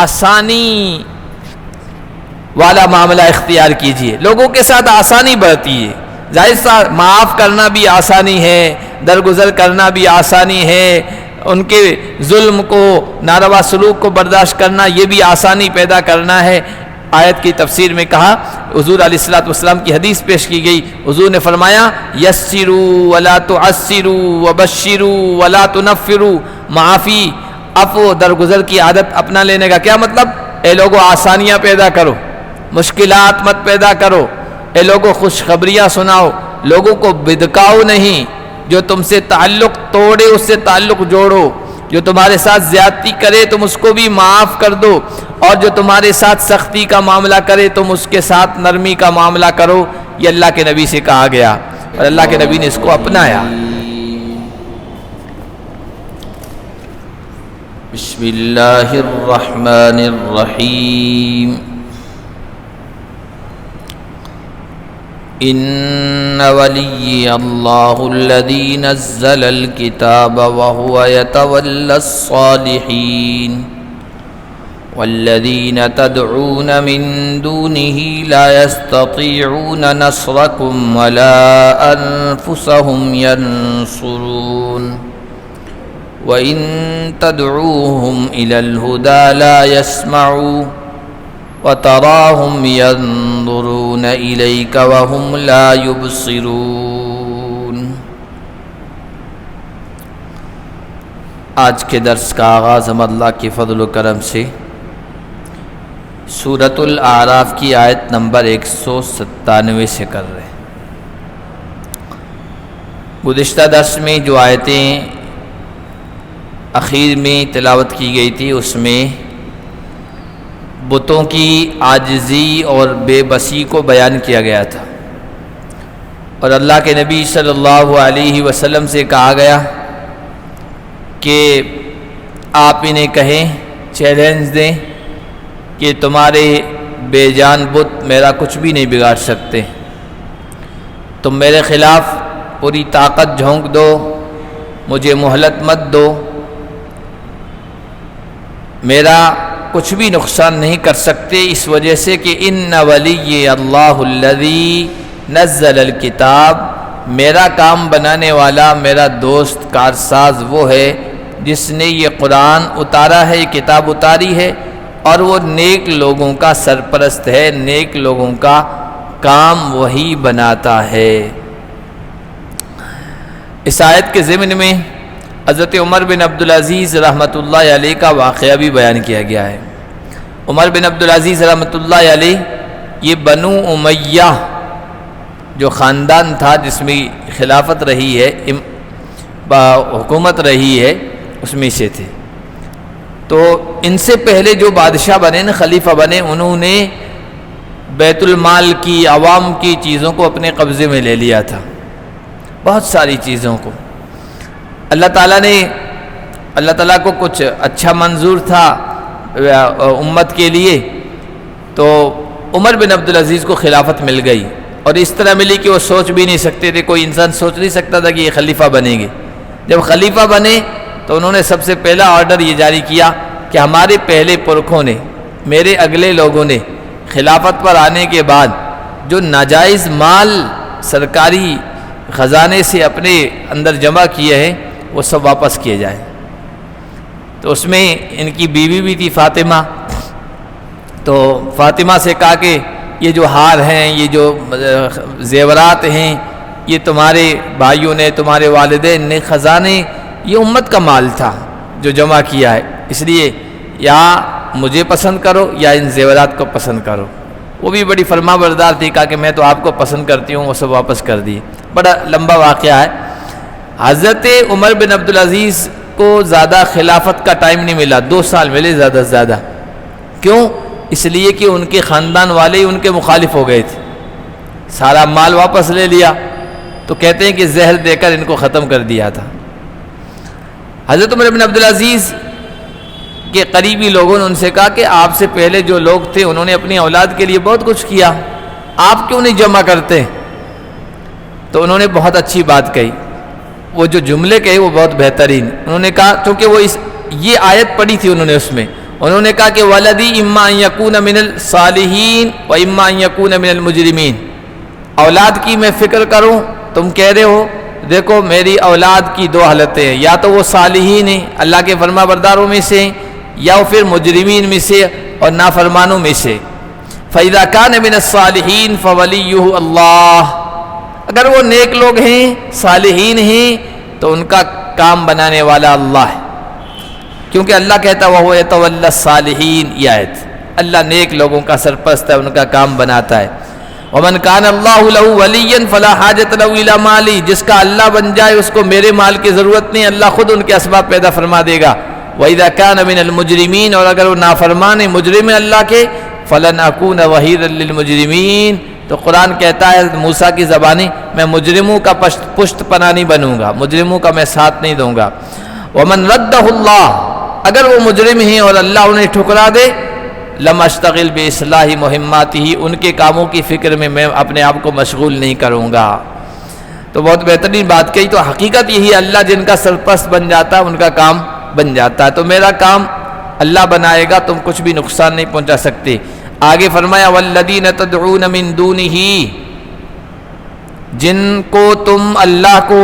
آسانی والا معاملہ اختیار کیجیے، لوگوں کے ساتھ آسانی برتیے۔ ظاہر سا معاف کرنا بھی آسانی ہے، درگزر کرنا بھی آسانی ہے، ان کے ظلم کو، ناروا سلوک کو برداشت کرنا، یہ بھی آسانی پیدا کرنا ہے۔ آیت کی تفسیر میں کہا، حضور علیہ الصلوۃ والسلام کی حدیث پیش کی گئی، حضور نے فرمایا یسروا ولا تعسروا وبشروا ولا تنفروا، معافی، عفو، درگزر کی عادت اپنا لینے کا کیا مطلب؟ اے لوگوں آسانیاں پیدا کرو، مشکلات مت پیدا کرو، اے لوگوں خوشخبریاں سناؤ، لوگوں کو بدکاؤ نہیں، جو تم سے تعلق توڑے اس سے تعلق جوڑو، جو تمہارے ساتھ زیادتی کرے تم اس کو بھی معاف کر دو، اور جو تمہارے ساتھ سختی کا معاملہ کرے تم اس کے ساتھ نرمی کا معاملہ کرو۔ یہ اللہ کے نبی سے کہا گیا اور اللہ کے نبی نے اس کو اپنایا۔ بسم اللہ الرحمن الرحیم ان ولی اللہ الذی نزل الکتاب وهو يتولى الصالحین والذین تدعون من دونه لا يستطيعون نصركم ولا انفسهم ينصرون وَإِن تَدْعُوهُمْ إِلَى الْهُدَى لَا يَسْمَعُوا وَتَرَاهُمْ يَنظُرُونَ إِلَيْكَ وَهُمْ لَا يُبْصِرُونَ۔ آج کے درس کا آغاز ہم اللہ کے فضل و کرم سے سورۃ الاعراف کی آیت نمبر 197 سے کر رہے ہیں۔ گزشتہ درس میں جو آیتیں اخیر میں تلاوت کی گئی تھی اس میں بتوں کی عاجزی اور بے بسی کو بیان کیا گیا تھا، اور اللہ کے نبی صلی اللہ علیہ وسلم سے کہا گیا کہ آپ انہیں کہیں، چیلنج دیں کہ تمہارے بے جان بت میرا کچھ بھی نہیں بگاڑ سکتے، تم میرے خلاف پوری طاقت جھونک دو، مجھے مہلت مت دو، میرا کچھ بھی نقصان نہیں کر سکتے، اس وجہ سے کہ ان ولی اللہ الذی نزل الکتاب، میرا کام بنانے والا، میرا دوست کارساز وہ ہے جس نے یہ قرآن اتارا ہے، یہ کتاب اتاری ہے، اور وہ نیک لوگوں کا سرپرست ہے، نیک لوگوں کا کام وہی بناتا ہے۔ اس آیت کے ضمن میں حضرت عمر بن عبدالعزیز رحمۃ اللہ علیہ کا واقعہ بھی بیان کیا گیا ہے۔ عمر بن عبدالعزیز رحمۃ اللہ علیہ یہ بنو امیہ جو خاندان تھا جس میں خلافت رہی ہے، حکومت رہی ہے، اس میں سے تھے۔ تو ان سے پہلے جو بادشاہ بنے نا، خلیفہ بنے، انہوں نے بیت المال کی، عوام کی چیزوں کو اپنے قبضے میں لے لیا تھا، بہت ساری چیزوں کو۔ اللہ تعالیٰ کو کچھ اچھا منظور تھا امت کے لیے، تو عمر بن عبدالعزیز کو خلافت مل گئی، اور اس طرح ملی کہ وہ سوچ بھی نہیں سکتے تھے، کوئی انسان سوچ نہیں سکتا تھا کہ یہ خلیفہ بنیں گے۔ جب خلیفہ بنے تو انہوں نے سب سے پہلا آرڈر یہ جاری کیا کہ ہمارے پہلے پرکھوں نے، میرے اگلے لوگوں نے خلافت پر آنے کے بعد جو ناجائز مال سرکاری خزانے سے اپنے اندر جمع کیے ہیں وہ سب واپس کیے جائیں۔ تو اس میں ان کی بیوی بھی تھی فاطمہ، تو فاطمہ سے کہا کہ یہ جو ہار ہیں، یہ جو زیورات ہیں، یہ تمہارے بھائیوں نے، تمہارے والدین نے، خزانے، یہ امت کا مال تھا جو جمع کیا ہے، اس لیے یا مجھے پسند کرو یا ان زیورات کو پسند کرو۔ وہ بھی بڑی فرما بردار تھی، کہا کہ میں تو آپ کو پسند کرتی ہوں، وہ سب واپس کر دیے۔ بڑا لمبا واقعہ ہے۔ حضرت عمر بن عبدالعزیز کو زیادہ خلافت کا ٹائم نہیں ملا، 2 سال ملے زیادہ سے زیادہ۔ کیوں؟ اس لیے کہ ان کے خاندان والے ان کے مخالف ہو گئے تھے، سارا مال واپس لے لیا، تو کہتے ہیں کہ زہر دے کر ان کو ختم کر دیا تھا۔ حضرت عمر بن عبدالعزیز کے قریبی لوگوں نے ان سے کہا کہ آپ سے پہلے جو لوگ تھے انہوں نے اپنی اولاد کے لیے بہت کچھ کیا، آپ کیوں نہیں جمع کرتے؟ تو انہوں نے بہت اچھی بات کہی، وہ جو جملے کہے وہ بہت بہترین۔ انہوں نے کہا، چونکہ وہ یہ آیت پڑھی تھی انہوں نے، اس میں انہوں نے کہا کہ ولدی اما ان یکون من الصالحین و اما ان یکون من المجرمین، اولاد کی میں فکر کروں، تم کہہ رہے ہو دیکھو میری اولاد کی دو حالتیں ہیں، یا تو وہ صالحین ہیں اللہ کے فرما برداروں میں سے، یا پھر مجرمین میں سے اور نافرمانوں میں سے۔ فَإِذَا كَانَ مِنَ الصَّالِحِينَ فَوَلِيُّهُ اللَّهُ، اگر وہ نیک لوگ ہیں، صالحین ہیں، تو ان کا کام بنانے والا اللہ ہے، کیونکہ اللہ کہتا ہے وَهُوَ يَتَوَلَّى الصَّالِحِينَ، یہ آیت اللہ نیک لوگوں کا سرپرست ہے، ان کا کام بناتا ہے۔ وَمَنْ كَانَ اللَّهُ لَهُ وَلِيًّا فَلَا حَاجَةَ لَهُ إِلَى مَالِي، جس کا اللہ بن جائے اس کو میرے مال کی ضرورت نہیں، اللہ خود ان کے اسباب پیدا فرما دے گا۔ وَإِذَا كَانَ مِنَ الْمُجْرِمِينَ، اور اگر وہ نافرمان ہیں، مجرم ہیں اللہ کے، فَلَنْ أَكُونَ وَهِيرًا لِلْمُجْرِمِينَ، تو قرآن کہتا ہے موسیٰ کی زبانی، میں مجرموں کا پشت پناہ نہیں بنوں گا، مجرموں کا میں ساتھ نہیں دوں گا۔ وَمَنْ رَدَّهُ اللَّهُ، اگر وہ مجرم ہیں اور اللہ انہیں ٹھکرا دے، لَمْ أَشْتَغِلْ بِإِصْلَاحِ مُهِمَّاتِهِ، ان کے کاموں کی فکر میں اپنے آپ کو مشغول نہیں کروں گا۔ تو بہت بہترین بات کہی، تو حقیقت یہی ہے اللہ جن کا سرپرست بن جاتا ہے ان کا کام بن جاتا ہے، تو میرا کام اللہ بنائے گا، تم کچھ بھی نقصان نہیں پہنچا سکتے۔ آگے فرمایا وَالَّذِينَ تَدْعُونَ مِن دُونِهِ، جن کو تم اللہ کو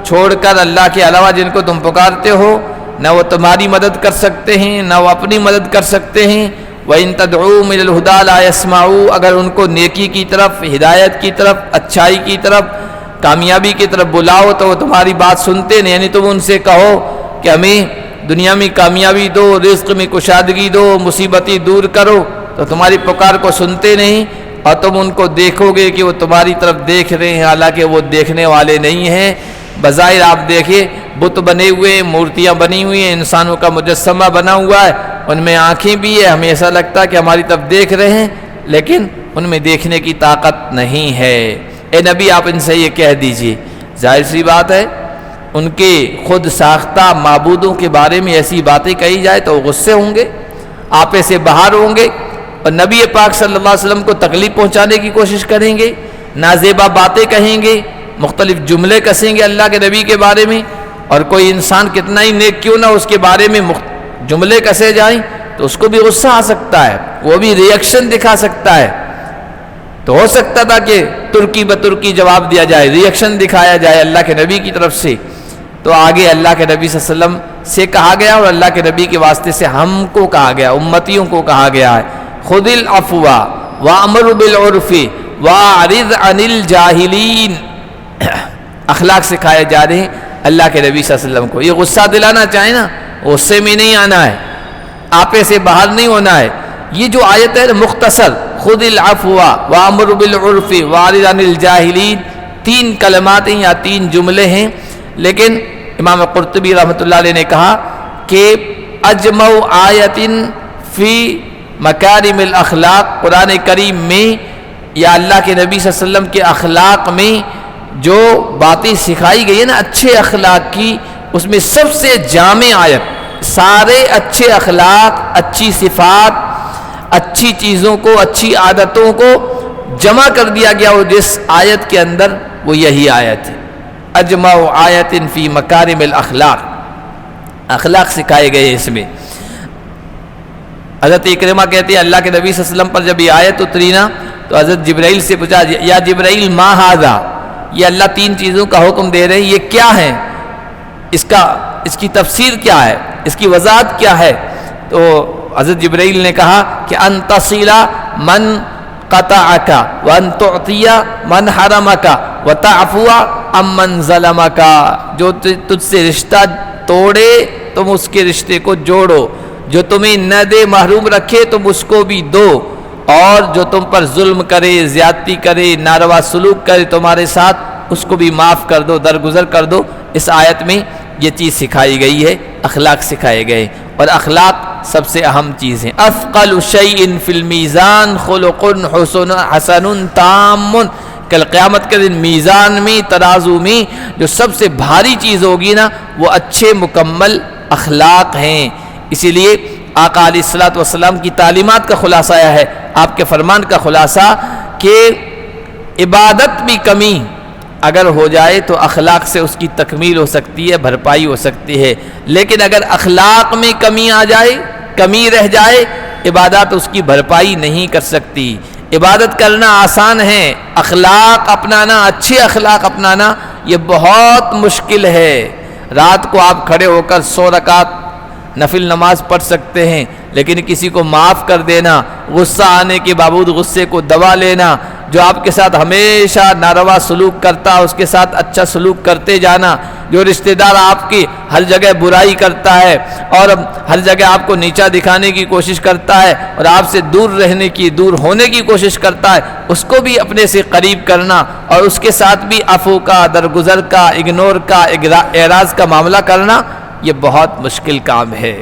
چھوڑ کر اللہ کے علاوہ جن کو تم پکارتے ہو، نہ وہ تمہاری مدد کر سکتے ہیں نہ وہ اپنی مدد کر سکتے ہیں۔ وَإِن تَدْعُوهُمْ إِلَى الْهُدَىٰ لَا يَسْمَعُوا، اگر ان کو نیکی کی طرف، ہدایت کی طرف، اچھائی کی طرف، کامیابی کی طرف بلاؤ تو وہ تمہاری بات سنتے نہیں، یعنی تم ان سے کہو کہ ہمیں دنیا میں کامیابی دو، رزق میں کشادگی دو، مصیبتیں دور کرو، تو تمہاری پکار کو سنتے نہیں، اور تم ان کو دیکھو گے کہ وہ تمہاری طرف دیکھ رہے ہیں، حالانکہ وہ دیکھنے والے نہیں ہیں۔ بظاہر آپ دیکھیں بت بنے ہوئے ہیں، مورتیاں بنی ہوئی ہیں، انسانوں کا مجسمہ بنا ہوا ہے، ان میں آنکھیں بھی ہے، ہمیں ایسا لگتا ہے کہ ہماری طرف دیکھ رہے ہیں، لیکن ان میں دیکھنے کی طاقت نہیں ہے۔ اے نبی آپ ان سے یہ کہہ دیجئے، ظاہر سی بات ہے ان کے خود ساختہ معبودوں کے بارے میں ایسی باتیں کہی جائے تو وہ غصے ہوں گے، آپے سے باہر ہوں گے، اور نبی پاک صلی اللہ علیہ وسلم کو تکلیف پہنچانے کی کوشش کریں گے، نازیبا باتیں کہیں گے، مختلف جملے کسیں گے اللہ کے نبی کے بارے میں، اور کوئی انسان کتنا ہی نیک کیوں نہ اس کے بارے میں جملے کسے جائیں تو اس کو بھی غصہ آ سکتا ہے، وہ بھی ریئیکشن دکھا سکتا ہے۔ تو ہو سکتا تھا کہ ترکی بترکی جواب دیا جائے، ریئیکشن دکھایا جائے اللہ کے نبی کی طرف سے، تو آگے اللہ کے نبی صلی اللہ علیہ وسلم سے کہا گیا اور اللہ کے نبی کے واسطے سے ہم کو کہا گیا، امتیوں کو کہا گیا ہے، خُذِ الْعَفْوَ وَأْمُرْ بِالْعُرْفِ وَأَعْرِضْ عَنِ الْجَاهِلِينَ، اخلاق سکھائے جا رہے ہیں اللہ کے نبی صلی اللہ علیہ وسلم کو۔ یہ غصہ دلانا چاہیں نا، غصے میں نہیں آنا ہے، آپے سے باہر نہیں ہونا ہے۔ یہ جو آیت ہے مختصر، خُذِ الْعَفْوَ وَأْمُرْ بِالْعُرْفِ وَأَعْرِضْ عَنِ الْجَاهِلِينَ، 3 کلمات ہیں یا 3 جملے ہیں، لیکن امام قرطبی رحمۃ اللہ علیہ نے کہا کہ اجمع آیت فی مکارم الاخلاق، قرآن کریم میں یا اللہ کے نبی صلی اللہ علیہ وسلم کے اخلاق میں جو باتیں سکھائی گئی ہیں نا اچھے اخلاق کی، اس میں سب سے جامع آیت، سارے اچھے اخلاق، اچھی صفات، اچھی چیزوں کو، اچھی عادتوں کو جمع کر دیا گیا، اور جس آیت کے اندر وہ یہی آیت ہے، اجمع آیت فی مکارم الاخلاق، اخلاق سکھائے گئے اس میں۔ حضرت اکرمہ کہتے ہیں اللہ کے نبی صلی اللہ علیہ وسلم پر جب یہ آیت اتری نا تو حضرت جبرائیل سے پوچھا، یا جبرائیل ما ھذا، یہ اللہ 3 چیزوں کا حکم دے رہے ہیں، یہ کیا ہے، اس کی تفسیر کیا ہے، اس کی وضاحت کیا ہے؟ تو حضرت جبرائیل نے کہا کہ ان تصل من قطعک وان تعطی من حرمک وتعفو عمن ظلمک، جو تجھ سے رشتہ توڑے تم اس کے رشتے کو جوڑو، جو تمہیں نہ دے محروم رکھے تم اس کو بھی دو، اور جو تم پر ظلم کرے، زیادتی کرے، ناروا سلوک کرے تمہارے ساتھ اس کو بھی معاف کر دو، درگزر کر دو۔ اس آیت میں یہ چیز سکھائی گئی ہے، اخلاق سکھائے گئے، اور اخلاق سب سے اہم چیز ہے۔ اثقل شیء فی المیزان خلق حسن تام، کل قیامت کے دن میزان میں، ترازو میں جو سب سے بھاری چیز ہوگی نا وہ اچھے مکمل اخلاق ہیں۔ اسی لیے آقا علیہ الصلوۃ والسلام کی تعلیمات کا خلاصہ ہے، آپ کے فرمان کا خلاصہ کہ عبادت بھی کمی اگر ہو جائے تو اخلاق سے اس کی تکمیل ہو سکتی ہے، بھرپائی ہو سکتی ہے، لیکن اگر اخلاق میں کمی آ جائے کمی رہ جائے عبادات اس کی بھرپائی نہیں کر سکتی۔ عبادت کرنا آسان ہے، اخلاق اپنانا، اچھے اخلاق اپنانا یہ بہت مشکل ہے۔ رات کو آپ کھڑے ہو کر 100 رکعت نفل نماز پڑھ سکتے ہیں، لیکن کسی کو معاف کر دینا، غصہ آنے کے باوجود غصے کو دبا لینا، جو آپ کے ساتھ ہمیشہ ناروا سلوک کرتا اس کے ساتھ اچھا سلوک کرتے جانا، جو رشتہ دار آپ کی ہر جگہ برائی کرتا ہے اور ہر جگہ آپ کو نیچا دکھانے کی کوشش کرتا ہے اور آپ سے دور ہونے کی کوشش کرتا ہے، اس کو بھی اپنے سے قریب کرنا اور اس کے ساتھ بھی عفو کا، درگزر کا، اگنور کا، اعراض کا معاملہ کرنا یہ بہت مشکل کام ہے۔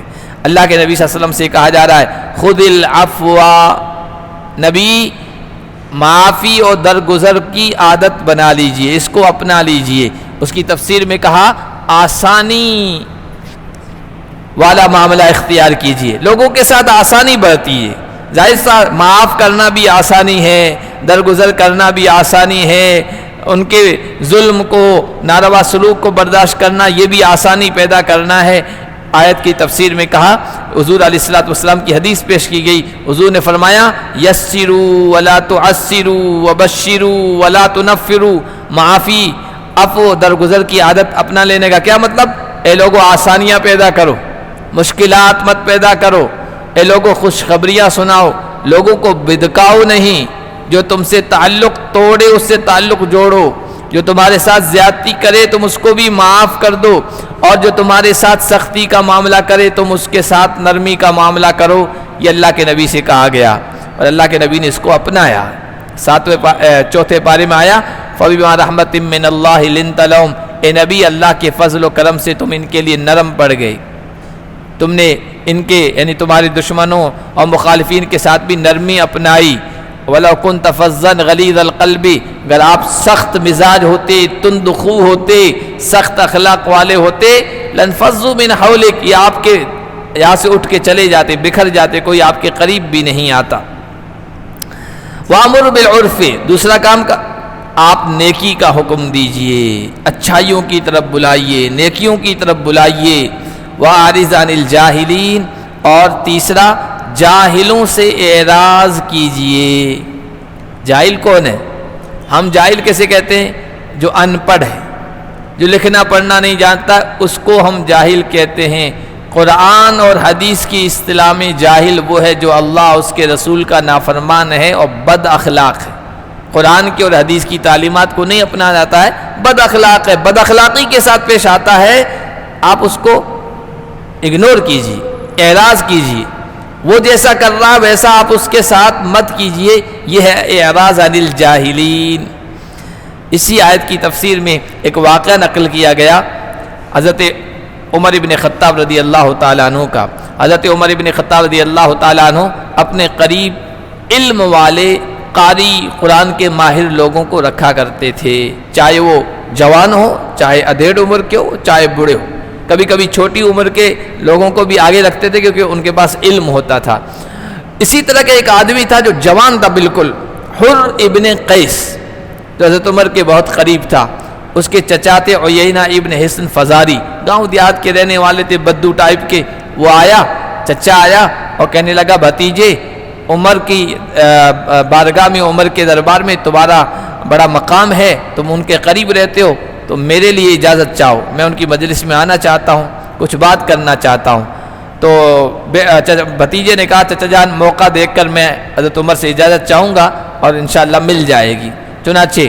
اللہ کے نبی صلی اللہ علیہ وسلم سے کہا جا رہا ہے خذ العفو، نبی معافی اور درگزر کی عادت بنا لیجئے، اس کو اپنا لیجئے۔ اس کی تفسیر میں کہا آسانی والا معاملہ اختیار کیجئے، لوگوں کے ساتھ آسانی برتیے۔ ظاہر سا معاف کرنا بھی آسانی ہے، درگزر کرنا بھی آسانی ہے، ان کے ظلم کو، ناروا سلوک کو برداشت کرنا یہ بھی آسانی پیدا کرنا ہے۔ آیت کی تفسیر میں کہا، حضور علیہ الصلوۃ والسلام کی حدیث پیش کی گئی، حضور نے فرمایا یسروا ولا تعسروا وبشروا ولا تنفروا، معافی، عفو، درگزر کی عادت اپنا لینے کا کیا مطلب؟ اے لوگوں آسانیاں پیدا کرو، مشکلات مت پیدا کرو، اے لوگوں خوشخبریاں سناؤ، لوگوں کو بدکاؤ نہیں، جو تم سے تعلق توڑے اس سے تعلق جوڑو، جو تمہارے ساتھ زیادتی کرے تم اس کو بھی معاف کر دو، اور جو تمہارے ساتھ سختی کا معاملہ کرے تم اس کے ساتھ نرمی کا معاملہ کرو۔ یہ اللہ کے نبی سے کہا گیا اور اللہ کے نبی نے اس کو اپنایا۔ چوتھے پارے میں آیا فَبِمَا رَحْمَةٍ مِّنَ اللَّهِ لِنْتَ لَهُمْ، اے نبی اللہ کے فضل و کرم سے تم ان کے لیے نرم پڑ گئے، تم نے ان کے یعنی تمہارے دشمنوں اور مخالفین کے ساتھ بھی نرمی اپنائی۔ وَلَوْ كُنْتَ فَظًّا غَلِيظَ الْقَلْبِ، اگر آپ سخت مزاج ہوتے، تند خو ہوتے، سخت اخلاق والے ہوتے، لَانْفَضُّوا مِنْ حَوْلِكَ، یہ آپ کے یہاں سے اٹھ کے چلے جاتے، بکھر جاتے، کوئی آپ کے قریب بھی نہیں آتا۔ وَأَمُرْ بِالْعُرْفِ، دوسرا کام کا آپ نیکی کا حکم دیجئے، اچھائیوں کی طرف بلائیے، نیکیوں کی طرف بلائیے۔ وَأَعْرِضْ عَنِ الْجَاهِلِينَ، اور تیسرا جاہلوں سے اعراض کیجئے۔ جاہل کون ہے؟ ہم جاہل کیسے کہتے ہیں؟ جو ان پڑھ ہے، جو لکھنا پڑھنا نہیں جانتا، اس کو ہم جاہل کہتے ہیں۔ قرآن اور حدیث کی اصطلاح میں جاہل وہ ہے جو اللہ اس کے رسول کا نافرمان ہے اور بد اخلاق ہے، قرآن کی اور حدیث کی تعلیمات کو نہیں اپنا جاتا ہے، بد اخلاق ہے، بد اخلاقی کے ساتھ پیش آتا ہے، آپ اس کو اگنور کیجیے، اعراض کیجیے، وہ جیسا کر رہا ویسا آپ اس کے ساتھ مت کیجیے، یہ ہے اعراض عن الجاہلین۔ اسی آیت کی تفسیر میں ایک واقعہ نقل کیا گیا حضرت عمر ابن خطاب رضی اللہ تعالیٰ عنہ کا۔ حضرت عمر ابن خطاب رضی اللہ تعالیٰ عنہ اپنے قریب علم والے قاری قرآن کے ماہر لوگوں کو رکھا کرتے تھے، چاہے وہ جوان ہو، چاہے ادھیڑ عمر کے ہو، چاہے بوڑھے ہو، کبھی کبھی چھوٹی عمر کے لوگوں کو بھی آگے رکھتے تھے کیونکہ ان کے پاس علم ہوتا تھا۔ اسی طرح کا ایک آدمی تھا جو جوان تھا بالکل، حر ابن قیس، جو حضرت عمر کے بہت قریب تھا۔ اس کے چچا تھے عیینہ ابن حصن فزاری، گاؤں دیہات کے رہنے والے تھے، بدو ٹائپ کے۔ وہ آیا، چچا آیا اور کہنے لگا بھتیجے، عمر کی بارگاہ میں، عمر کے دربار میں تمہارا بڑا مقام ہے، تم ان کے قریب رہتے ہو، تو میرے لیے اجازت چاہو، میں ان کی مجلس میں آنا چاہتا ہوں، کچھ بات کرنا چاہتا ہوں۔ تو بھتیجے نے کہا چچا جان موقع دیکھ کر میں حضرت عمر سے اجازت چاہوں گا اور انشاءاللہ مل جائے گی۔ چنانچہ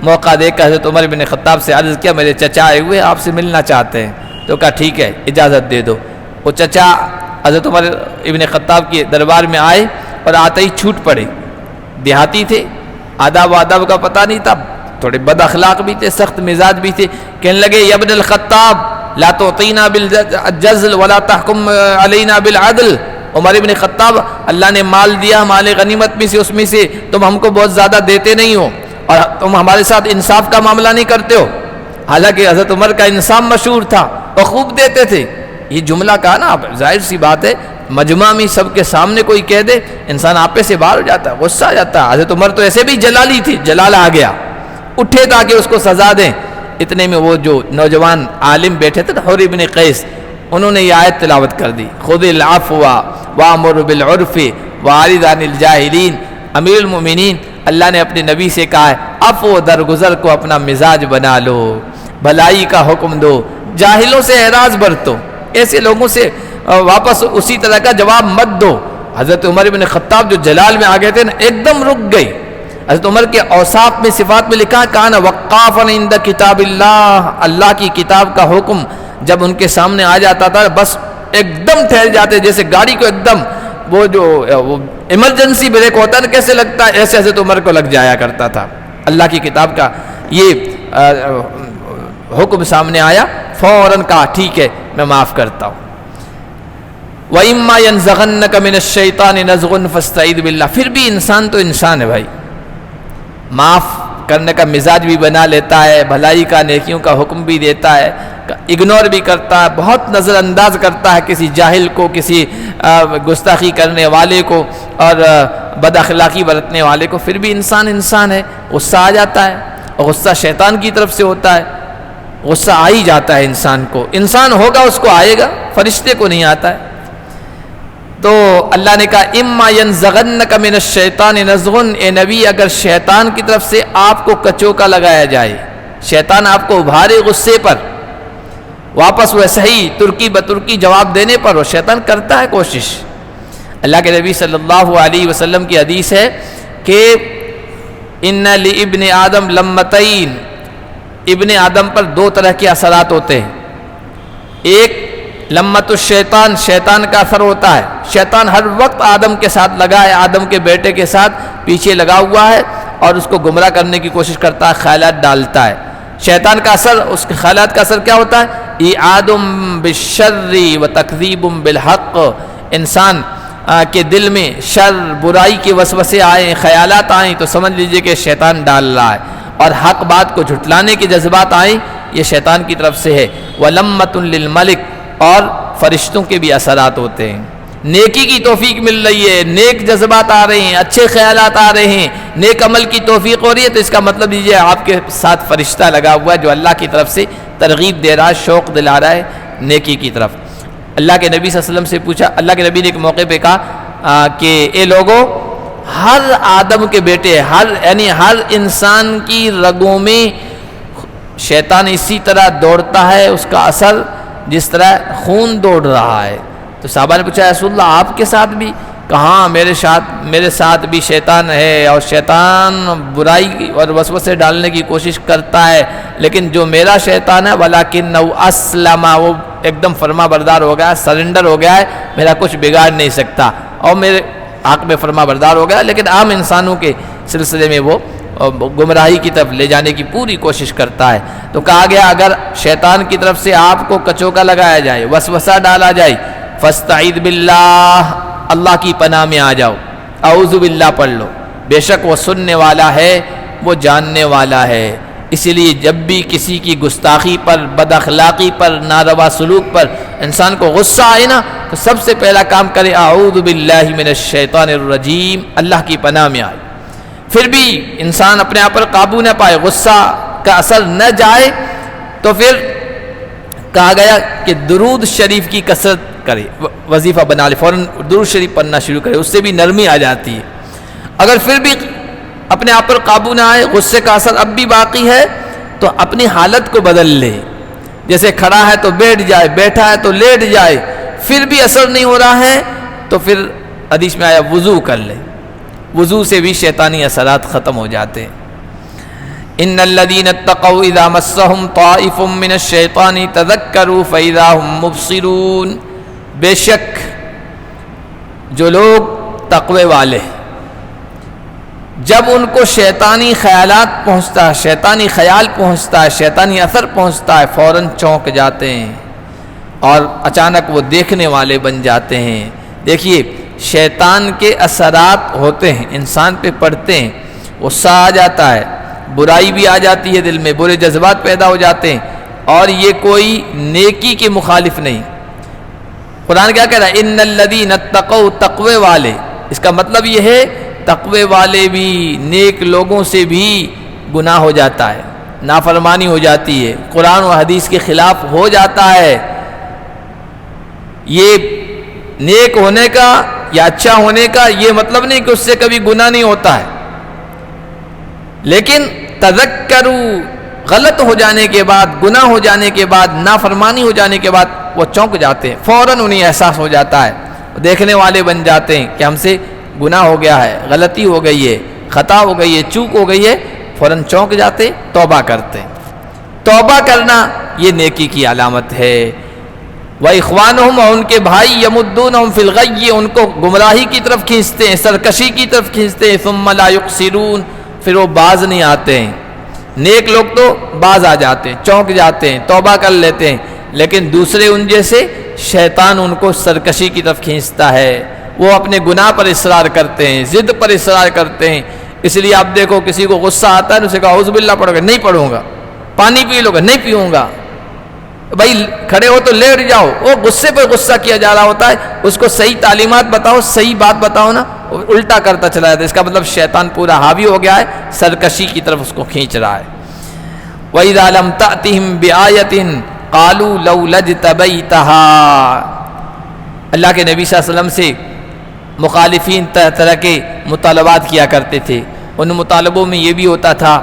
موقع دیکھ کر حضرت عمر بن خطاب سے عرض کیا میرے چچا آئے ہوئے آپ سے ملنا چاہتے ہیں، تو کہا ٹھیک ہے اجازت دے دو۔ وہ چچا حضرت عمر ابن خطاب کے دربار میں آئے اور آتے ہی چھوٹ پڑے، دیہاتی تھے، آداب و آداب کا پتہ نہیں تھا، تھوڑے بد اخلاق بھی تھے، سخت مزاج بھی تھے۔ کہنے لگے یا ابن الخطاب لا تعطینا بالجزل ولا تحکم علینا بالعدل، عمر ابن خطاب اللہ نے مال دیا، مال غنیمت میں سے، اس میں سے تم ہم کو بہت زیادہ دیتے نہیں ہو اور تم ہمارے ساتھ انصاف کا معاملہ نہیں کرتے ہو۔ حالانکہ حضرت عمر کا انصاف مشہور تھا اور خوب دیتے تھے۔ یہ جملہ کہا نا، ظاہر سی بات ہے مجمع میں سب کے سامنے کوئی کہہ دے انسان آپے سے باہر ہو جاتا ہے، غصہ آ جاتا ہے۔ حضرت عمر تو ایسے بھی جلالی تھی، جلال آ گیا، اٹھے تاکہ اس کو سزا دیں۔ اتنے میں وہ جو نوجوان عالم بیٹھے تھے حر ابن قیس، انہوں نے یہ آیت تلاوت کر دی، خذ العفو وَأْمُرْ بِالْعُرْفِ وَأَعْرِضْ عَنِ الْجَاهِلِينَ۔ امیر المومنین اللہ نے اپنے نبی سے کہا ہے عفو و درگزر کو اپنا مزاج بنا لو، بھلائی کا حکم دو، جاہلوں سے اعراض برتو، ایسے لوگوں سے واپس اسی طرح کا جواب مت دو۔ حضرت عمر بن خطاب جو جلال میں آ گئے تھے نا، ایک دم رک گئی۔ حضرت عمر کے اوصاف میں صفات میں لکھا کان وقافا عند کتاب اللہ، اللہ کی کتاب کا حکم جب ان کے سامنے آ جاتا تھا بس ایک دم ٹھہر جاتے، جیسے گاڑی کو ایک دم وہ جو ایمرجنسی بریک ہوتا ہے نا کیسے لگتا ہے، ایسے حضرت عمر کو لگ جایا کرتا تھا۔ اللہ کی کتاب کا یہ حکم سامنے آیا، فوراً کہا ٹھیک ہے میں معاف کرتا ہوں۔ وَإِمَّا يَنزَغَنَّكَ مِنَ الشَّيْطَانِ نَزْغٌ فَاسْتَعِذْ بِاللَّهِ۔ پھر بھی انسان تو انسان ہے بھائی، معاف کرنے کا مزاج بھی بنا لیتا ہے، بھلائی کا نیکیوں کا حکم بھی دیتا ہے، اگنور بھی کرتا ہے، بہت نظر انداز کرتا ہے کسی جاہل کو، کسی گستاخی کرنے والے کو اور بد اخلاقی برتنے والے کو۔ پھر بھی انسان انسان ہے، غصہ آ جاتا ہے، اور غصہ شیطان کی طرف سے ہوتا ہے، غصہ آ ہی جاتا ہے انسان کو، انسان ہوگا اس کو آئے گا، فرشتے کو نہیں آتا ہے۔ تو اللہ نے کہا اما ینزغنک من الشیطان نزغ، اے نبی اگر شیطان کی طرف سے آپ کو کچوکا لگایا جائے، شیطان آپ کو ابھارے غصے پر، واپس ویسے ہی ترکی بترکی جواب دینے پر، وہ شیطان کرتا ہے کوشش۔ اللہ کے نبی صلی اللہ علیہ وسلم کی حدیث ہے کہ ان لابن آدم لمتین، ابن آدم پر دو طرح کے اثرات ہوتے ہیں۔ ایک لمت الشیطان، شیطان کا اثر ہوتا ہے، شیطان ہر وقت آدم کے ساتھ لگا ہے، آدم کے بیٹے کے ساتھ پیچھے لگا ہوا ہے اور اس کو گمراہ کرنے کی کوشش کرتا ہے، خیالات ڈالتا ہے۔ شیطان کا اثر، اس کے خیالات کا اثر کیا ہوتا ہے؟ اعاد بالشر و تکذیب بالحق، انسان کے دل میں شر برائی کے وسوسے آئیں، خیالات آئیں تو سمجھ لیجئے کہ شیطان ڈال رہا ہے، اور حق بات کو جھٹلانے کے جذبات آئیں یہ شیطان کی طرف سے ہے۔ وَلَمَّةٌ لِلْمَلِكِ، اور فرشتوں کے بھی اثرات ہوتے ہیں، نیکی کی توفیق مل رہی ہے، نیک جذبات آ رہے ہیں، اچھے خیالات آ رہے ہیں، نیک عمل کی توفیق ہو رہی ہے، تو اس کا مطلب یہ آپ کے ساتھ فرشتہ لگا ہوا ہے جو اللہ کی طرف سے ترغیب دے رہا ہے، شوق دلا رہا ہے نیکی کی طرف۔ اللہ کے نبی صلی اللہ علیہ وسلم سے پوچھا، اللہ کے نبی نے ایک موقع پہ کہا کہ اے لوگو، ہر آدم کے بیٹے، یعنی ہر انسان کی رگوں میں شیطان اسی طرح دوڑتا ہے، اس کا اثر جس طرح خون دوڑ رہا ہے۔ تو صحابہ نے پوچھا رسول اللہ آپ کے ساتھ بھی؟ کہاں میرے ساتھ بھی شیطان ہے، اور شیطان برائی اور وسوسے ڈالنے کی کوشش کرتا ہے، لیکن جو میرا شیطان ہے وَلَكِنَّهُ أَسْلَمَ، وہ ایک دم فرما بردار ہو گیا ہے، سرنڈر ہو گیا ہے، میرا کچھ بگاڑ نہیں سکتا، اور میرے حق میں فرما بردار ہو گیا، لیکن عام انسانوں کے سلسلے میں وہ گمراہی کی طرف لے جانے کی پوری کوشش کرتا ہے۔ تو کہا گیا اگر شیطان کی طرف سے آپ کو کچوکا لگایا جائے، وسوسہ ڈالا جائے، فاستعذ باللہ، اللہ کی پناہ میں آ جاؤ، اعوذ باللہ پڑھ لو، بے شک وہ سننے والا ہے، وہ جاننے والا ہے۔ اسی لیے جب بھی کسی کی گستاخی پر، بد اخلاقی پر، ناروا سلوک پر انسان کو غصہ آئے نا، تو سب سے پہلا کام کرے اعوذ باللہ من الشیطان الرجیم، اللہ کی پناہ میں آئے۔ پھر بھی انسان اپنے آپ پر قابو نہ پائے، غصہ کا اثر نہ جائے، تو پھر کہا گیا کہ درود شریف کی کثرت کرے، وظیفہ بنا لے، فوراً درود شریف پڑھنا شروع کرے، اس سے بھی نرمی آ جاتی ہے۔ اگر پھر بھی اپنے آپ پر قابو نہ آئے، غصے کا اثر اب بھی باقی ہے، تو اپنی حالت کو بدل لے، جیسے کھڑا ہے تو بیٹھ جائے، بیٹھا ہے تو لیٹ جائے، پھر بھی اثر نہیں ہو رہا ہے تو پھر حدیث میں آیا وضو کر لے، وضو سے بھی شیطانی اثرات ختم ہو جاتے ہیں۔ ان الذين اتقوا اذا مسهم طائف من الشيطان تذكروا فاذا هم مبصرون، بے شک جو لوگ تقوی والے جب ان کو شیطانی خیالات پہنچتا ہے، شیطانی خیال پہنچتا ہے، شیطانی اثر پہنچتا ہے، فوراً چونک جاتے ہیں اور اچانک وہ دیکھنے والے بن جاتے ہیں۔ دیکھیے شیطان کے اثرات ہوتے ہیں، انسان پہ پڑتے ہیں، غصہ آ جاتا ہے، برائی بھی آ جاتی ہے، دل میں برے جذبات پیدا ہو جاتے ہیں، اور یہ کوئی نیکی کے مخالف نہیں۔ قرآن کیا کہہ رہا ہے؟ ان الذین اتقوا، تقوی والے، اس کا مطلب یہ ہے تقوی والے بھی نیک لوگوں سے بھی گناہ ہو جاتا ہے، نافرمانی ہو جاتی ہے، قرآن و حدیث کے خلاف ہو جاتا ہے۔ یہ نیک ہونے کا یا اچھا ہونے کا یہ مطلب نہیں کہ اس سے کبھی گناہ نہیں ہوتا ہے، لیکن تذکروا، غلط ہو جانے کے بعد، گناہ ہو جانے کے بعد، نافرمانی ہو جانے کے بعد وہ چونک جاتے ہیں، فوراً انہیں احساس ہو جاتا ہے، دیکھنے والے بن جاتے ہیں کہ ہم سے گناہ ہو گیا ہے، غلطی ہو گئی ہے، خطا ہو گئی ہے، چوک ہو گئی ہے، فوراً چونک جاتے، توبہ کرتے ہیں۔ توبہ کرنا یہ نیکی کی علامت ہے۔ وَإِخْوَانُهُمْ، اور ان کے بھائی، يَمُدُّونَهُمْ فِي الْغَيِّ، ان کو گمراہی کی طرف کھینچتے ہیں، سرکشی کی طرف کھینچتے ہیں، ثُمَّ لَا يُقْصِرُونَ، پھر وہ باز نہیں آتے ہیں۔ نیک لوگ تو باز آ جاتے ہیں، چونک جاتے ہیں، توبہ کر لیتے ہیں، لیکن دوسرے ان جیسے شیطان ان کو سرکشی کی طرف کھینچتا ہے، وہ اپنے گناہ پر اصرار کرتے ہیں، ضد پر اصرار کرتے ہیں۔ اس لیے آپ دیکھو کسی کو غصہ آتا ہے، اسے کہا اعوذ باللہ پڑھو گے، نہیں پڑھوں گا۔ پانی پی لو گے، نہیں پیوں گا۔ بھائی کھڑے ہو تو لیٹ جاؤ، وہ غصے پر غصہ کیا جا رہا ہوتا ہے، اس کو صحیح تعلیمات بتاؤ، صحیح بات بتاؤ نا، الٹا کرتا چلا جاتا ہے۔ اس کا مطلب شیطان پورا حاوی ہو گیا ہے، سرکشی کی طرف اس کو کھینچ رہا ہے۔ وَإِذَا لَمْ تَأْتِهِمْ بِآيَةٍ قَالُوا لَوْلَا اجْتَبَيْتَهَا، اللہ کے نبی صلی اللہ علیہ وسلم سے مخالفین طرح طرح کے مطالبات کیا کرتے تھے۔ ان مطالبوں میں یہ بھی ہوتا تھا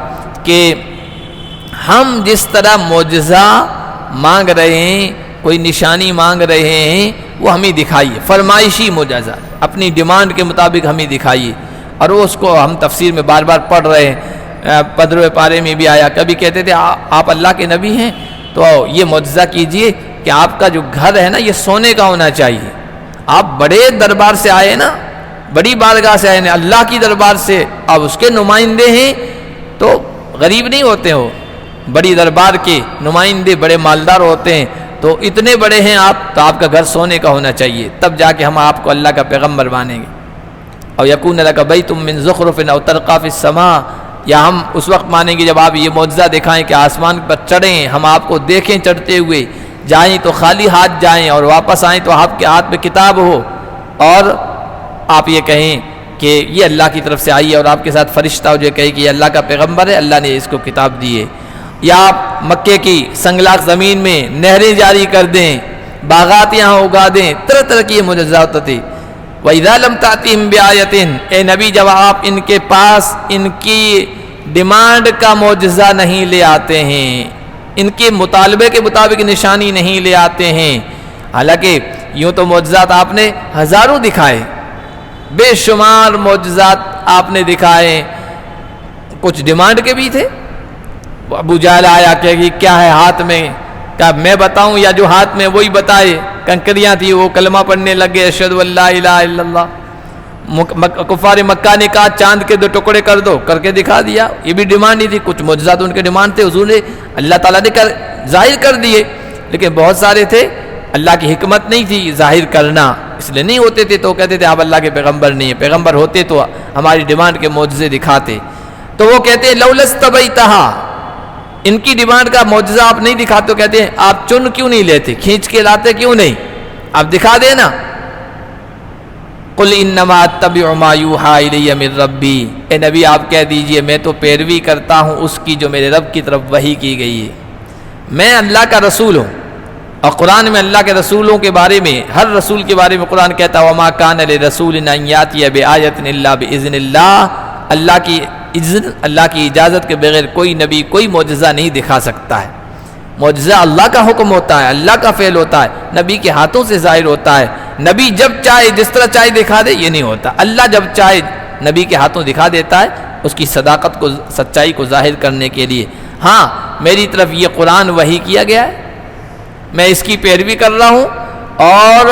کہ ہم جس طرح معجزہ مانگ رہے ہیں، کوئی نشانی مانگ رہے ہیں، وہ ہمیں دکھائیے، فرمائشی معجزہ، اپنی ڈیمانڈ کے مطابق ہمیں دکھائیے۔ اور وہ اس کو ہم تفسیر میں بار بار پڑھ رہے ہیں، 15ویں پارے میں بھی آیا، کبھی کہتے تھے آپ اللہ کے نبی ہیں تو یہ معجزہ کیجئے کہ آپ کا جو گھر ہے نا یہ سونے کا ہونا چاہیے، آپ بڑے دربار سے آئے نا، بڑی بارگاہ سے آئے نا، اللہ کی دربار سے، آپ اس کے نمائندے ہیں تو غریب نہیں ہوتے ہو، بڑی دربار کے نمائندے بڑے مالدار ہوتے ہیں، تو اتنے بڑے ہیں آپ، تو آپ کا گھر سونے کا ہونا چاہیے، تب جا کے ہم آپ کو اللہ کا پیغمبر مانیں گے۔ اور یکون لک بیت من زخرف او ترقی فی السماء، یا ہم اس وقت مانیں گے جب آپ یہ معجزہ دکھائیں کہ آسمان پر چڑھیں، ہم آپ کو دیکھیں چڑھتے ہوئے، جائیں تو خالی ہاتھ جائیں اور واپس آئیں تو آپ کے ہاتھ میں کتاب ہو، اور آپ یہ کہیں کہ یہ اللہ کی طرف سے آئی ہے، اور آپ کے ساتھ فرشتہ ہو جو کہے کہ یہ اللہ کا پیغمبر ہے، اللہ نے اس کو کتاب دی ہے۔ یا آپ مکے کی سنگلاخ زمین میں نہریں جاری کر دیں، باغات یہاں اگا دیں، طرح طرح کی یہ معجزات ہوتی۔ وَإِذَا لَمْ تَأْتِهِمْ بِآيَةٍ، اے نبی جب آپ ان کے پاس ان کی ڈیمانڈ کا معجزہ نہیں لے آتے ہیں، ان کے مطالبے کے مطابق نشانی نہیں لے آتے ہیں، حالانکہ یوں تو معجزات آپ نے ہزاروں دکھائے، بے شمار معجزات آپ نے دکھائے، کچھ ڈیمانڈ کے بھی تھے۔ ابو جہل آیا کہ کیا ہے ہاتھ میں، کہا میں بتاؤں یا جو ہاتھ میں وہی بتائے، کنکریاں تھی، وہ کلمہ پڑھنے لگے، اشہد ان لا الہ الا اللہ۔ کفار مکہ نے کہا چاند کے 2 ٹکڑے کر دو، کر کے دکھا دیا، یہ بھی ڈیمانڈ ہی تھی، کچھ معجزات ان کے ڈیمانڈ تھے، حضور نے اللہ تعالیٰ نے ظاہر کر دیے، لیکن بہت سارے تھے اللہ کی حکمت نہیں تھی ظاہر کرنا، اس لیے نہیں ہوتے تھے، تو کہتے تھے آپ اللہ کے پیغمبر نہیں ہیں، پیغمبر ہوتے تو ہماری ڈیمانڈ کے معجزے دکھاتے۔ تو وہ کہتے ہیں لولا استبیتہا، ان کی ڈیمانڈ کا معجزہ آپ نہیں دکھاتے، تو کہتے ہیں آپ چن کیوں نہیں لیتے، کھینچ کے لاتے کیوں نہیں، آپ دکھا دینا۔ قل انما اتبع ما یوحی الی من ربی، اے نبی آپ کہہ دیجئے میں تو پیروی کرتا ہوں اس کی جو میرے رب کی طرف وحی کی گئی ہے، میں اللہ کا رسول ہوں۔ اور قرآن میں اللہ کے رسولوں کے بارے میں، ہر رسول کے بارے میں قرآن کہتا ہے وما کان لرسول ان یاتی بآیۃ الا باذن اللہ، اللہ کی اذن، اللہ کی اجازت کے بغیر کوئی نبی کوئی معجزہ نہیں دکھا سکتا ہے۔ معجزہ اللہ کا حکم ہوتا ہے، اللہ کا فعل ہوتا ہے، نبی کے ہاتھوں سے ظاہر ہوتا ہے۔ نبی جب چاہے جس طرح چاہے دکھا دے، یہ نہیں ہوتا، اللہ جب چاہے نبی کے ہاتھوں دکھا دیتا ہے، اس کی صداقت کو، سچائی کو ظاہر کرنے کے لیے۔ ہاں میری طرف یہ قرآن وحی کیا گیا ہے، میں اس کی پیروی کر رہا ہوں، اور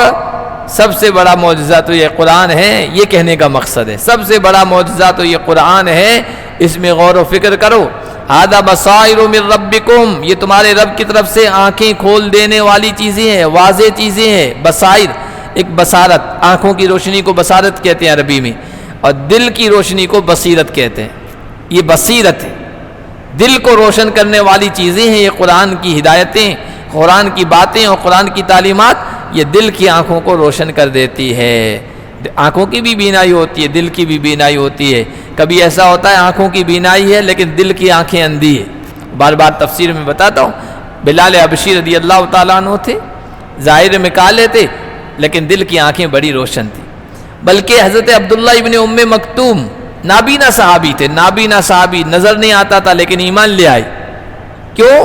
سب سے بڑا معجزہ تو یہ قرآن ہے، یہ کہنے کا مقصد ہے، سب سے بڑا معجزہ تو یہ قرآن ہے، اس میں غور و فکر کرو۔ ھذا بصائر من ربکم، یہ تمہارے رب کی طرف سے آنکھیں کھول دینے والی چیزیں ہیں، واضح چیزیں ہیں۔ بصائر ایک بصارت، آنکھوں کی روشنی کو بصارت کہتے ہیں عربی میں، اور دل کی روشنی کو بصیرت کہتے ہیں، یہ بصیرت ہے، دل کو روشن کرنے والی چیزیں ہیں یہ قرآن کی ہدایتیں، قرآن کی باتیں اور قرآن کی تعلیمات، یہ دل کی آنکھوں کو روشن کر دیتی ہے۔ آنکھوں کی بھی بینائی ہوتی ہے، دل کی بھی بینائی ہوتی ہے، کبھی ایسا ہوتا ہے آنکھوں کی بینائی ہے لیکن دل کی آنکھیں اندھی ہے۔ بار بار تفسیر میں بتاتا ہوں، بلال حبشی رضی اللہ تعالیٰ عنہ تھے، ظاہر میں کالے تھے لیکن دل کی آنکھیں بڑی روشن تھیں۔ بلکہ حضرت عبداللہ ابن ام مکتوم نابینا صحابی تھے، نابینا صحابی، نظر نہیں آتا تھا لیکن ایمان لے آئے۔ کیوں؟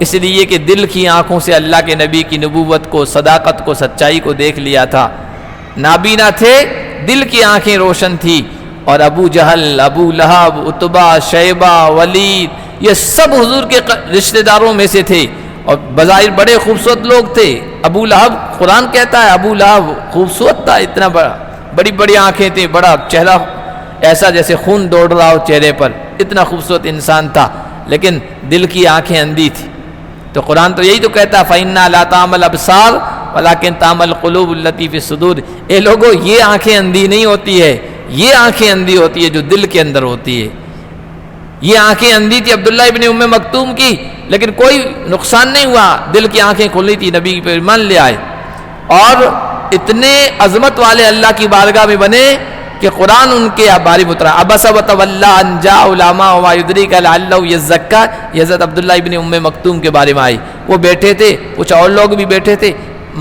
اس لیے کہ دل کی آنکھوں سے اللہ کے نبی کی نبوت کو، صداقت کو، سچائی کو دیکھ لیا تھا۔ نابینا تھے، دل کی آنکھیں روشن تھی۔ اور ابو جہل، ابو لہب، عتبہ، شیبہ، ولید، یہ سب حضور کے رشتہ داروں میں سے تھے اور بظاہر بڑے خوبصورت لوگ تھے۔ ابو لہب، قرآن کہتا ہے ابو لہب خوبصورت تھا، اتنا بڑا، بڑی بڑی آنکھیں تھیں، بڑا چہرہ ایسا جیسے خون دوڑ رہا ہو چہرے پر، اتنا خوبصورت انسان تھا، لیکن دل کی آنکھیں اندھی تھی۔ تو قرآن تو یہی تو کہتا ہے فَإِنَّا لَا تَعْمَى الْأَبْصَارُ وَلَكِنْ تَعْمَى الْقُلُوبُ الَّتِي فِي الصُّدُورِ۔ اے لوگو، یہ آنکھیں اندھی نہیں ہوتی ہے، یہ آنکھیں اندھی ہوتی ہے جو دل کے اندر ہوتی ہے۔ یہ آنکھیں اندھی تھی عبداللہ ابن ام مکتوم کی، لیکن کوئی نقصان نہیں ہوا، دل کی آنکھیں کھلی تھی، نبی پر ایمان لے آئے اور اتنے عظمت والے اللہ کی بارگاہ میں بنے کہ قرآن ان کے باری اترا۔ عبس وتولی ان جاءہ الاعمی وما یدریک لعلہ یزکیٰ، یہ حضرت عبداللہ ابن ام مکتوم کے بارے میں آئی۔ وہ بیٹھے تھے، کچھ اور لوگ بھی بیٹھے تھے،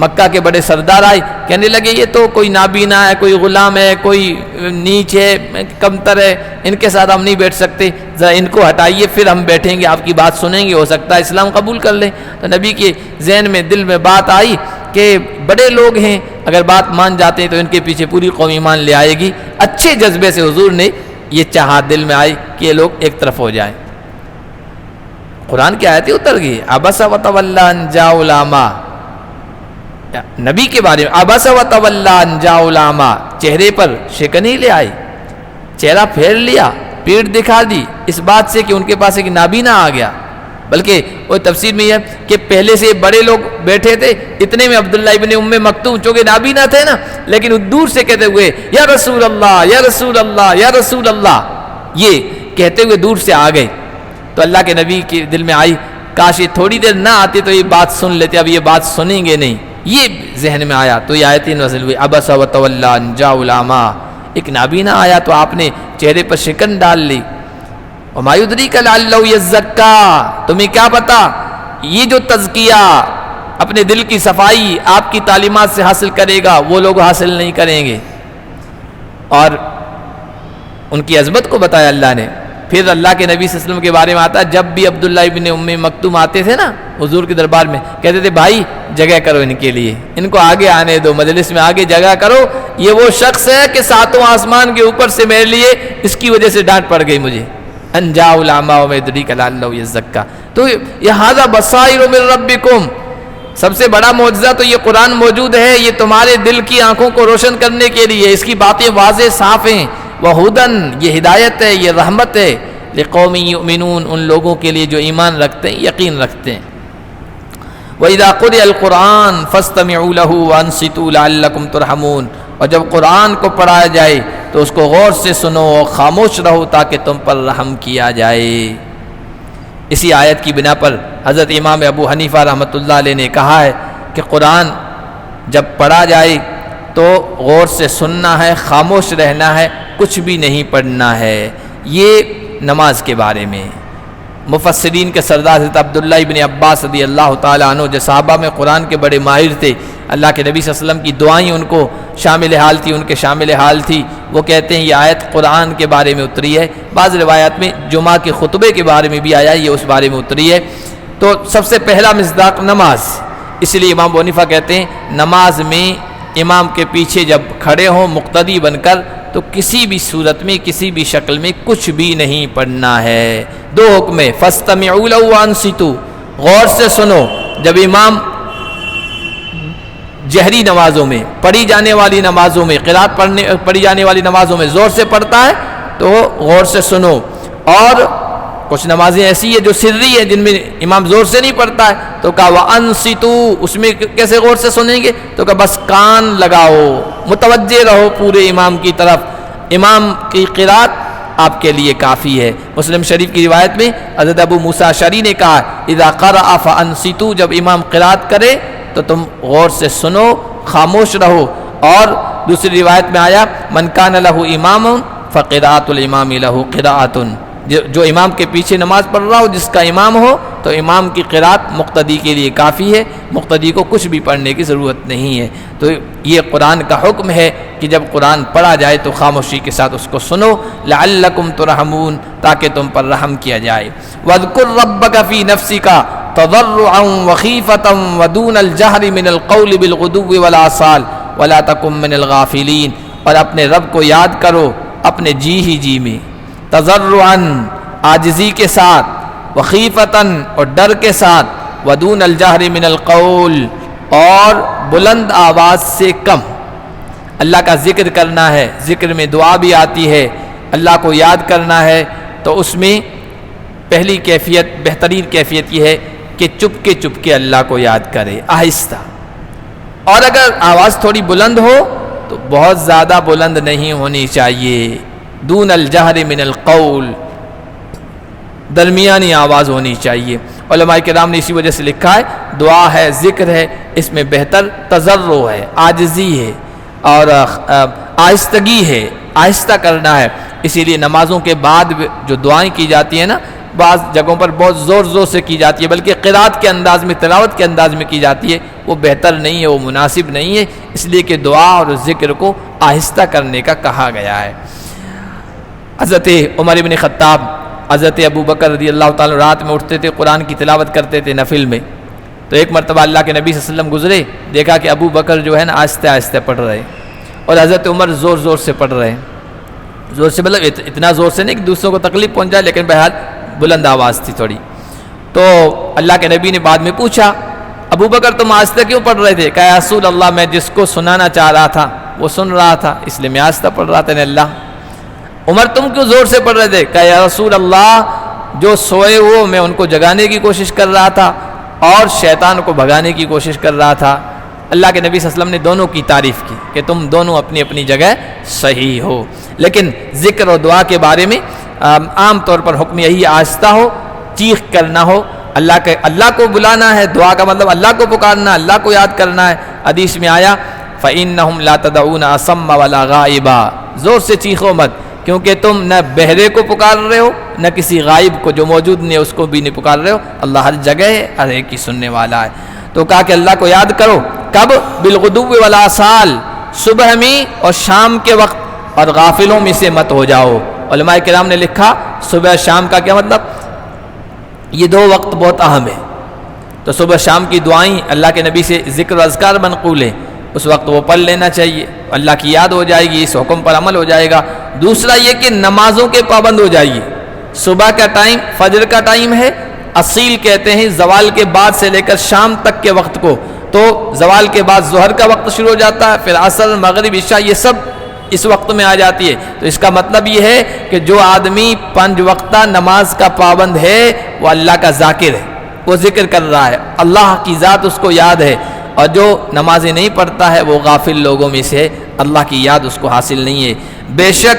مکہ کے بڑے سردار آئے، کہنے لگے یہ تو کوئی نابینا ہے، کوئی غلام ہے، کوئی نیچ ہے، کمتر ہے، ان کے ساتھ ہم نہیں بیٹھ سکتے، ذرا ان کو ہٹائیے پھر ہم بیٹھیں گے، آپ کی بات سنیں گے، ہو سکتا ہے اسلام قبول کر لیں۔ تو نبی کے ذہن میں، دل میں بات آئی کہ بڑے لوگ ہیں، اگر بات مان جاتے ہیں تو ان کے پیچھے پوری قوم ایمان لے آئے گی۔ اچھے جذبے سے حضور نے یہ چاہت دل میں آئی کہ یہ لوگ ایک طرف ہو جائیں۔ قرآن کی آیتیں اتر گئی، عبس وتولی ان جاءہ الاعمی، نبی کے بارے میں عبس وتولی ان جاءہ الاعمی، چہرے پر شکن ہی لے آئے، چہرہ پھیر لیا، پیٹھ دکھا دی، اس بات سے کہ ان کے پاس ایک نابینا آ گیا۔ بلکہ وہ تفسیر میں یہ ہے کہ پہلے سے بڑے لوگ بیٹھے تھے، اتنے میں عبداللہ ابن ام مکتوم چونکہ نابینا تھے نا، لیکن وہ دور سے کہتے ہوئے یا رسول اللہ یا رسول اللہ یا رسول اللہ، یہ کہتے ہوئے دور سے آ گئے۔ تو اللہ کے نبی کے دل میں آئی کاش یہ تھوڑی دیر نہ آتے تو یہ بات سن لیتے، اب یہ بات سنیں گے نہیں، یہ ذہن میں آیا۔ تو یہ آیتیں نازل ہوئی، عبس وتولی ان جاءہ الاعمی، ایک نابینا آیا تو آپ نے چہرے پر شکن ڈال لی۔ وما یدریک لعلہ یزکیٰ، تمہیں کیا پتا یہ جو تزکیہ، اپنے دل کی صفائی آپ کی تعلیمات سے حاصل کرے گا، وہ لوگ حاصل نہیں کریں گے۔ اور ان کی عظمت کو بتایا اللہ نے۔ پھر اللہ کے نبی صلی اللہ علیہ وسلم کے بارے میں آتا ہے، جب بھی عبداللہ ابن ام مکتوم آتے تھے نا حضور کے دربار میں، کہتے تھے بھائی جگہ کرو ان کے لیے، ان کو آگے آنے دو، مجلس میں آگے جگہ کرو، یہ وہ شخص ہے کہ ساتوں آسمان کے اوپر سے میرے لیے اس کی وجہ سے ڈانٹ پڑ گئی مجھے۔ ان جاءہ الاعمی وما یدریک لعلہ یزکیٰ۔ تو یہ ھذا بصائر من ربکم، سب سے بڑا معجزہ تو یہ قرآن موجود ہے، یہ تمہارے دل کی آنکھوں کو روشن کرنے کے لیے، اس کی باتیں واضح صاف ہیں۔ وہدن، یہ ہدایت ہے، یہ رحمت ہے، لقوم یؤمنون، ان لوگوں کے لیے جو ایمان رکھتے ہیں، یقین رکھتے ہیں۔ وَإِذَا قُرِئَ الْقُرْآنُ فَاسْتَمِعُوا لَهُ وَأَنصِتُوا لَعَلَّكُمْ تُرْحَمُونَ، اور جب قرآن کو پڑھایا جائے تو اس کو غور سے سنو اور خاموش رہو تاکہ تم پر رحم کیا جائے۔ اسی آیت کی بنا پر حضرت امام ابو حنیفہ رحمۃ اللہ علیہ نے کہا ہے کہ قرآن جب پڑھا جائے تو غور سے سننا ہے، خاموش رہنا ہے، کچھ بھی نہیں پڑھنا ہے۔ یہ نماز کے بارے میں مفسرین کے سردار حضرت عبداللہ ابن عباس رضی اللہ تعالیٰ عنہ، جو صحابہ میں قرآن کے بڑے ماہر تھے، اللہ کے نبی صلی اللہ علیہ وسلم کی دعائیں ان کو شامل حال تھی، ان کے شامل حال تھی، وہ کہتے ہیں یہ آیت قرآن کے بارے میں اتری ہے۔ بعض روایات میں جمعہ کے خطبے کے بارے میں بھی آیا، یہ اس بارے میں اتری ہے۔ تو سب سے پہلا مصداق نماز، اس لیے امام ابو حنیفہ کہتے ہیں نماز میں امام کے پیچھے جب کھڑے ہوں مقتدی بن کر تو کسی بھی صورت میں، کسی بھی شکل میں کچھ بھی نہیں پڑھنا ہے۔ دو حکم ہے، فَاسْتَمِعُوا لَهُ وَأَنصِتُوا، غور سے سنو۔ جب امام جہری نمازوں میں، پڑھی جانے والی نمازوں میں، قرات پڑھی جانے والی نمازوں میں زور سے پڑھتا ہے تو غور سے سنو۔ اور کچھ نمازیں ایسی ہیں جو سری ہیں، جن میں امام زور سے نہیں پڑھتا ہے، تو کہا وَأَنصِتُوا، اس میں کیسے غور سے سنیں گے؟ تو کہا بس کان لگاؤ، متوجہ رہو پورے امام کی طرف، امام کی قرات آپ کے لیے کافی ہے۔ مسلم شریف کی روایت میں حضرت ابو موسیٰ اشعری نے کہا اذا قرأ فانصتوا، جب امام قرات کرے تو تم غور سے سنو، خاموش رہو۔ اور دوسری روایت میں آیا من کان لہ امام فقراءۃ الامام لہ قراءۃ، جو امام کے پیچھے نماز پڑھ رہا ہو، جس کا امام ہو، تو امام کی قرات مقتدی کے لیے کافی ہے، مقتدی کو کچھ بھی پڑھنے کی ضرورت نہیں ہے۔ تو یہ قرآن کا حکم ہے کہ جب قرآن پڑھا جائے تو خاموشی کے ساتھ اس کو سنو، لعلکم ترحمون، تاکہ تم پر رحم کیا جائے۔ وَاذْكُرْ رَبَّكَ فِي نَفْسِكَ تَضَرُّعًا وَخِيفَةً وَدُونَ الْجَهْرِ مِنَ الْقَوْلِ بِالْغُدُوِّ وَالْآصَالِ وَلَا تَكُن مِّنَ الْغَافِلِينَ، اور اپنے رب کو یاد کرو اپنے جی ہی جی میں، تضرعاً عاجزی کے ساتھ، وخیفتاً اور ڈر کے ساتھ، ودون الجہر من القول اور بلند آواز سے کم۔ اللہ کا ذکر کرنا ہے، ذکر میں دعا بھی آتی ہے، اللہ کو یاد کرنا ہے، تو اس میں پہلی کیفیت، بہترین کیفیت یہ ہے کہ چپ کے اللہ کو یاد کرے، آہستہ۔ اور اگر آواز تھوڑی بلند ہو تو بہت زیادہ بلند نہیں ہونی چاہیے، دون الجہر من القول، درمیانی آواز ہونی چاہیے۔ علماء کرام نے اسی وجہ سے لکھا ہے دعا ہے، ذکر ہے، اس میں بہتر تضرع ہے، عاجزی ہے اور آہستگی ہے، آہستہ کرنا ہے۔ اسی لیے نمازوں کے بعد جو دعائیں کی جاتی ہیں نا، بعض جگہوں پر بہت زور سے کی جاتی ہے، بلکہ قرات کے انداز میں، تلاوت کے انداز میں کی جاتی ہے، وہ بہتر نہیں ہے، وہ مناسب نہیں ہے، اس لیے کہ دعا اور ذکر کو آہستہ کرنے کا کہا گیا ہے۔ حضرت عمر بن خطاب، حضرت ابو بکر رضی اللہ تعالیٰ رات میں اٹھتے تھے، قرآن کی تلاوت کرتے تھے نفل میں، تو ایک مرتبہ اللہ کے نبی صلی اللہ علیہ وسلم گزرے، دیکھا کہ ابو بکر جو ہے نا آہستہ آہستہ پڑھ رہے اور حضرت عمر زور سے پڑھ رہے ہیں، زور سے مطلب اتنا زور سے نہیں کہ دوسروں کو تکلیف پہنچائے، لیکن بہرحال بلند آواز تھی تھوڑی۔ تو اللہ کے نبی نے بعد میں پوچھا ابو بکر تم آہستہ کیوں پڑھ رہے تھے؟ کہا یا رسول اللہ میں جس کو سنانا چاہ رہا تھا وہ سن رہا تھا، اس لیے میں آہستہ پڑھ رہا تھا۔ نے اللہ عمر تم کیوں زور سے پڑھ رہے تھے؟ کہا یا رسول اللہ جو سوئے ہو میں ان کو جگانے کی کوشش کر رہا تھا اور شیطان کو بھگانے کی کوشش کر رہا تھا۔ اللہ کے نبی صلی اللہ علیہ وسلم نے دونوں کی تعریف کی کہ تم دونوں اپنی اپنی جگہ صحیح ہو، لیکن ذکر اور دعا کے بارے میں عام طور پر حکم یہی آہستہ ہو، چیخ کرنا ہو، اللہ کو بلانا ہے، دعا کا مطلب اللہ کو پکارنا، اللہ کو یاد کرنا ہے۔ حدیث میں آیا فَإِنَّهُمْ لَا تَدْعُونَ أَصَمَّ وَلَا غَائِبًا، زور سے چیخو مت، کیونکہ تم نہ بہرے کو پکار رہے ہو نہ کسی غائب کو جو موجود نہیں ہے اس کو بھی نہیں پکار رہے ہو، اللہ ہر جگہ ہے، ہر ایک کی سننے والا ہے۔ تو کہا کہ اللہ کو یاد کرو، کب؟ بالغدو والآصال، صبح میں اور شام کے وقت، اور غافلوں میں سے مت ہو جاؤ۔ علماء کرام نے لکھا صبح شام کا کیا مطلب؟ یہ دو وقت بہت اہم ہے، تو صبح شام کی دعائیں اللہ کے نبی سے ذکر و اذکار منقول ہیں، اس وقت وہ پڑھ لینا چاہیے، اللہ کی یاد ہو جائے گی، اس حکم پر عمل ہو جائے گا۔ دوسرا یہ کہ نمازوں کے پابند ہو جائیے۔ صبح کا ٹائم فجر کا ٹائم ہے، اصیل کہتے ہیں زوال کے بعد سے لے کر شام تک کے وقت کو، تو زوال کے بعد ظہر کا وقت شروع ہو جاتا ہے، پھر عصر، مغرب، عشاء، یہ سب اس وقت میں آ جاتی ہے۔ تو اس کا مطلب یہ ہے کہ جو آدمی 5 وقتہ نماز کا پابند ہے وہ اللہ کا ذاکر ہے، وہ ذکر کر رہا ہے، اللہ کی ذات اس کو یاد ہے، اور جو نمازیں نہیں پڑھتا ہے وہ غافل لوگوں میں سے ہے، اللہ کی یاد اس کو حاصل نہیں ہے۔ بے شک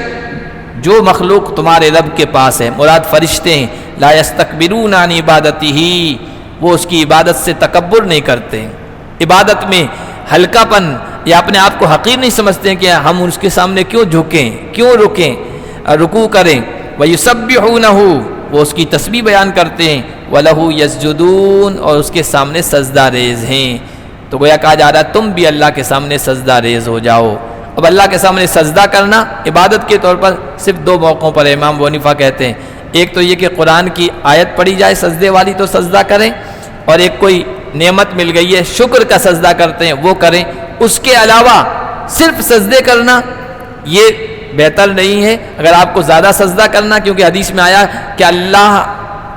جو مخلوق تمہارے رب کے پاس ہے، مراد فرشتے ہیں، لا یستکبرون عن عبادتہ، وہ اس کی عبادت سے تکبر نہیں کرتے، عبادت میں ہلکا پن یا اپنے آپ کو حقیر نہیں سمجھتے ہیں کہ ہم اس کے سامنے کیوں جھکیں، کیوں رکیں، رکوع کریں۔ وَيُسَبِّحُونَهُ، وہ اس کی تسبیح بیان کرتے ہیں، وَلَهُ يَسْجُدُونَ، اور اس کے سامنے سجدہ ریز ہیں۔ تو گویا کہا جا رہا ہے تم بھی اللہ کے سامنے سجدہ ریز ہو جاؤ۔ اب اللہ کے سامنے سجدہ کرنا عبادت کے طور پر صرف 2 موقعوں پر امام ابو حنیفہ کہتے ہیں، ایک تو یہ کہ قرآن کی آیت پڑھی جائے سجدے والی تو سجدہ کریں، اور ایک کوئی نعمت مل گئی ہے شکر کا سجدہ کرتے ہیں وہ کریں۔ اس کے علاوہ صرف سجدے کرنا یہ بہتر نہیں ہے۔ اگر آپ کو زیادہ سجدہ کرنا، کیونکہ حدیث میں آیا کہ اللہ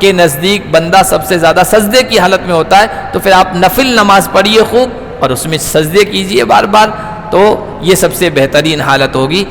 کے نزدیک بندہ سب سے زیادہ سجدے کی حالت میں ہوتا ہے، تو پھر آپ نفل نماز پڑھیے خوب اور اس میں سجدے کیجئے بار بار، تو یہ سب سے بہترین حالت ہوگی۔